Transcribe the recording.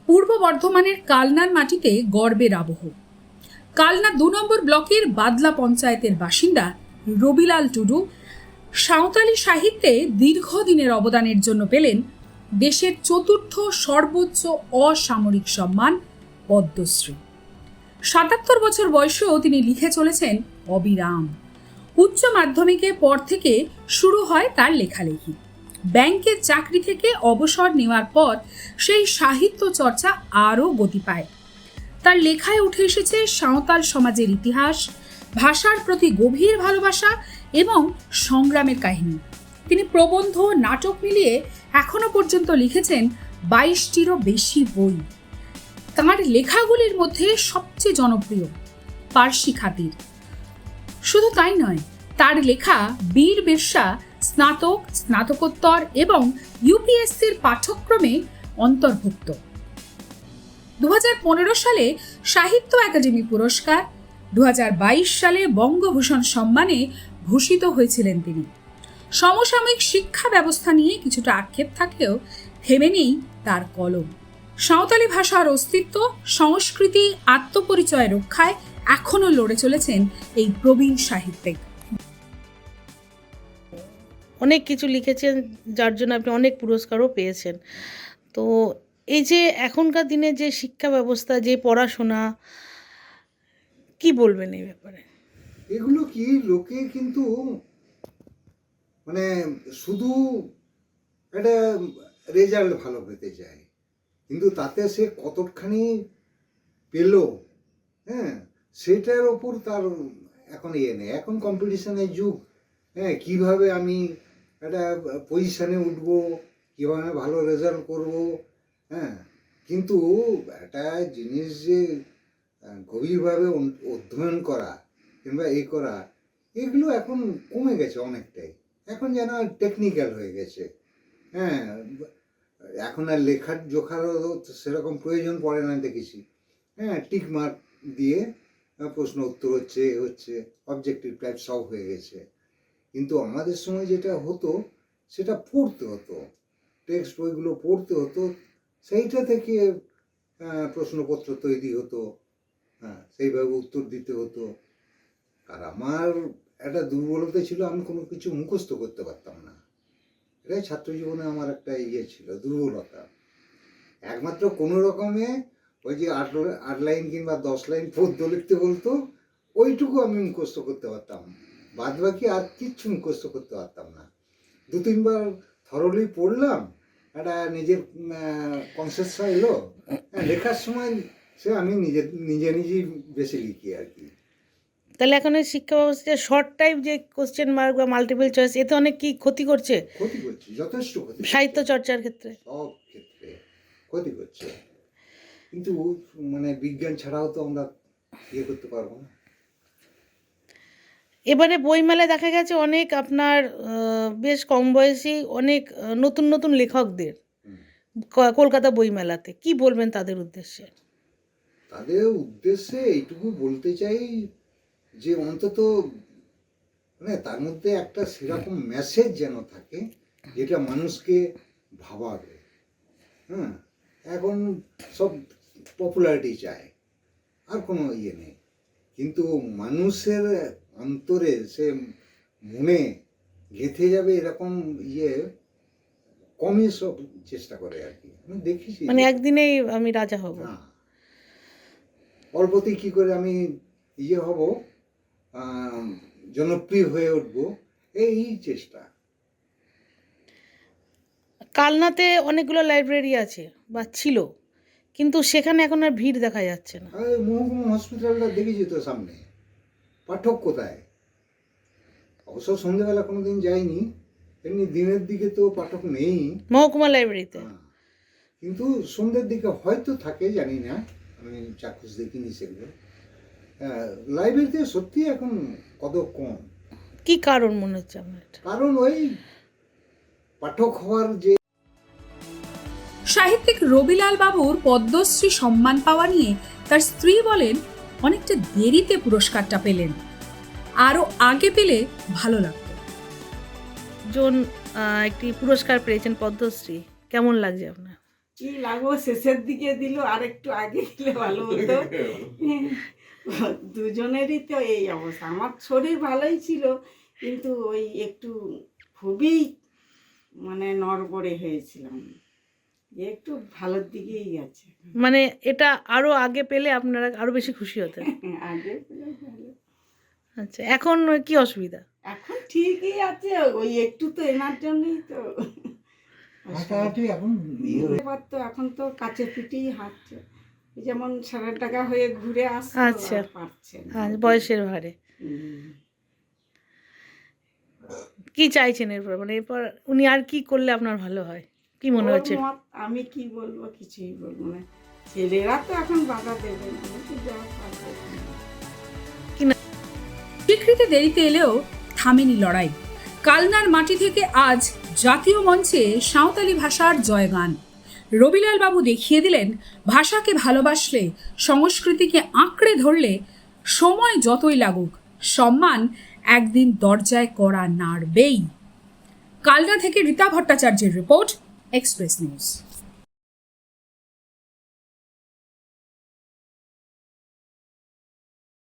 পূর্ব বর্ধমানের কালনার মাটিতে গর্বের আবহ। কালনা ২ নম্বর ব্লকের বাদলা পঞ্চায়েতের বাসিন্দা রবিলাল টুডু সাঁওতালি সাহিত্যে দীর্ঘদিনের অবদানের জন্য পেলেন দেশের ৪র্থ সর্বোচ্চ অসামরিক সম্মান পদ্মশ্রী। ৭৭ বছর বয়সেও তিনি লিখে চলেছেন অবিরাম। উচ্চ মাধ্যমিকের পর থেকে শুরু হয় তার লেখালেখি। ব্যাংকের চাকরি থেকে অবসর নেওয়ার পর সেই সাহিত্য চর্চা আরও গতি পায়। তার লেখায় উঠে এসেছে সাঁওতাল সমাজের ইতিহাস, ভাষার প্রতি গভীর ভালোবাসা এবং সংগ্রামের কাহিনী। তিনি প্রবন্ধ, নাটক মিলিয়ে এখনো পর্যন্ত লিখেছেন ২২টিরও বেশি বই। তাঁর লেখাগুলির মধ্যে সবচেয়ে জনপ্রিয় পার্সি খাতির। শুধু তাই নয়, তার লেখা বীর বেশ্যা স্নাতক, স্নাতকোত্তর এবং ইউপিএসসির পাঠ্যক্রমে অন্তর্ভুক্ত। ২০১৫ সালে সাহিত্য একাডেমি পুরস্কার, ২০২২ সালে বঙ্গভূষণ সম্মানে ভূষিত হয়েছিলেন তিনি। সমসাময়িক শিক্ষা ব্যবস্থা নিয়ে কিছুটা আক্ষেপ থাকলেও থেমে নেই তার কলম। সাঁওতালি ভাষার অস্তিত্ব, সংস্কৃতি, আত্মপরিচয় রক্ষায় এখনও লড়ে চলেছেন এই প্রবীণ সাহিত্যিক। অনেক কিছু লিখেছেন, যার জন্য আপনি অনেক পুরস্কারও পেয়েছেন। তো এই যে এখনকার দিনে যে শিক্ষা ব্যবস্থা, যে পড়াশোনা, কি বলবেন এই ব্যাপারে? এগুলো কি, লোকে কিন্তু মানে শুধু একটা রেজাল্ট ভালো পেতে চায়, কিন্তু তাতে সে কতখানি পেল, হ্যাঁ, সেটার ওপর তার এখন নেই। এখন কম্পিটিশনের যুগ। হ্যাঁ, কীভাবে আমি একটা পজিশানে উঠবো, কীভাবে ভালো রেজাল্ট করব, হ্যাঁ। কিন্তু একটা জিনিস যে গভীরভাবে অধ্যয়ন করা কিংবা করা, এগুলো এখন কমে গেছে অনেকটাই। এখন যেন টেকনিক্যাল হয়ে গেছে। হ্যাঁ, এখন আর লেখার জোখারও সেরকম প্রয়োজন পড়ে না দেখেছি। হ্যাঁ, টিক মার্ক দিয়ে প্রশ্ন উত্তর হচ্ছে অবজেক্টিভ টাইপ সব হয়ে গেছে। কিন্তু আমাদের সময় যেটা হতো সেটা পড়তে হতো, টেক্সট বইগুলো পড়তে হতো, সেইটা থেকে প্রশ্নপত্র তৈরি হতো, হ্যাঁ, সেইভাবে উত্তর দিতে হতো। আর আমার একটা দুর্বলতা ছিল, আমি কোনো কিছু মুখস্থ করতে পারতাম না। এটাই ছাত্র জীবনে আমার একটা ছিল, দুর্বলতা। একমাত্র কোনো রকমে ওই যে ৮ লাইন কিংবা ১০ লাইন পদ্য লিখতে বলতো, ওইটুকু আমি মুখস্থ করতে পারতাম। বাদ বাকি আর কিচ্ছু মুখস্থ করতে পারতাম না। ২-৩ বার থরলি পড়লাম, একটা নিজের কনসেপ্ট এলো। লেখার সময় সে আমি নিজেই বেশি লিখি আর কি। তাহলে এখন এই শিক্ষা ব্যবস্থা শর্ট টাইপ যে কোশ্চেন মার্ক বা মাল্টিপল চয়েস, এতে অনেক কি ক্ষতি করছে? যথেষ্ট ক্ষতি, সাহিত্য চর্চার ক্ষেত্রে সব ক্ষেত্রে ক্ষতি করছে। কিন্তু মানে বিজ্ঞান ছাড়াও তো আমরা করতে পারবো না। এবারে বইমেলায় দেখা গেছে অনেক আপনার বেশ কম বয়সী অনেক নতুন নতুন লেখকদের কলকাতা বইমেলাতে, কি বলবেন তাদের উদ্দেশ্যে? তাদের উদ্দেশ্যে এইটুকু বলতে চাই যে অন্তত মানে তার মধ্যে একটা সেরকম মেসেজ যেন থাকে যেটা মানুষকে ভাবাবে। হ্যাঁ, এখন সব পপুলারিটি চায়, আর কোনো নেই। কিন্তু মানুষের অন্তরে, সে মনে গেঁথে যাবে এরকম কমই সব চেষ্টা করে আর কি। আমি দেখেছি, মানে একদিনেই আমি রাজা হব না, অল্পতেই কি করে আমি হব, জনপ্রিয় হয়ে উঠব, এই চেষ্টা। কালনাতে অনেকগুলো লাইব্রেরি আছে বা ছিল, কিন্তু সেখানে এখন আর ভিড় দেখা যাচ্ছে না। মহকুমা হসপিটালটা দেখেছি তো সামনে, পাঠক কোথায়? অবশ্য সন্ধ্যেবেলা কোনোদিন যাইনি, এমনি দিনের দিকে তো পাঠক নেই মহকুমা লাইব্রেরিতে। কিন্তু সন্ধ্যের দিকে হয়তো থাকে, জানি না, আমি চাক্ষুষ দেখিনি সেগুলো। লাইব্রেরিতে সত্যি এখন কত কম। কি কারণ মনে হচ্ছে আপনার? কারণ ওই পাঠক হওয়ার যে। সাহিত্যিক রবিলাল বাবুর পদ্মশ্রী সম্মান পাওয়া নিয়ে তার স্ত্রী বলেন, অনেকটা দেরিতে পুরস্কারটা পেলেন, আরও আগে পেলে ভালো লাগতো। একটি পুরস্কার পেয়েছেন পদ্মশ্রী, কেমন লাগছে আপনার? কি লাগবো, শেষের দিকে দিল আর একটু আগে দিলে ভালো হতো। দুজনেরই তো এই অবস্থা। আমার শরীর ভালোই ছিল, কিন্তু ওই একটু খুবই মানে নড়বড়ে হয়েছিলাম, একটু ভালোর দিকেই গেছে। মানে এটা আরো আগে পেলে আপনারা আরো বেশি খুশি হতেন। আগে পেলে ভালো। আচ্ছা, এখন কি অসুবিধা? এখন ঠিকই আছে, ওই একটু তো এনার জন্যই তো হাঁটাহাঁটি এখন ইয়ে হয়ে- এবার তো এখন তো কাছে পিঠেই হাঁটছে, এই যেমন 1,500 টাকা হয়ে ঘুরে আসছে, আচ্ছা। পারছে না। হ্যাঁ, বয়সের ভারে। হুম। কি চাইছেন এরপর? মানে এরপর উনি আর কি করলে আপনার ভালো হয়, কি মনে ওর হচ্ছে? মত আমি কি বলবো, কিছুই বলবো না। ছেলেরা তো এখন বাধা দেবে না, আমি তো যা পারবে। স্বীকৃতি দেরিতে এলেও থামেনি লড়াই। কালনার মাটি থেকে আজ জাতীয় মঞ্চে সাঁওতালি ভাষার জয়গান। রবিলাল বাবু দেখিয়ে দিলেন, ভাষাকে ভালোবাসলে, সংস্কৃতিকে আঁকড়ে ধরলে, সময় যতই লাগুক, সম্মান একদিন দরজায় করা নাড়বেই। কালনা থেকে রীতা ভট্টাচার্যের রিপোর্ট, এক্সপ্রেস নিউজ।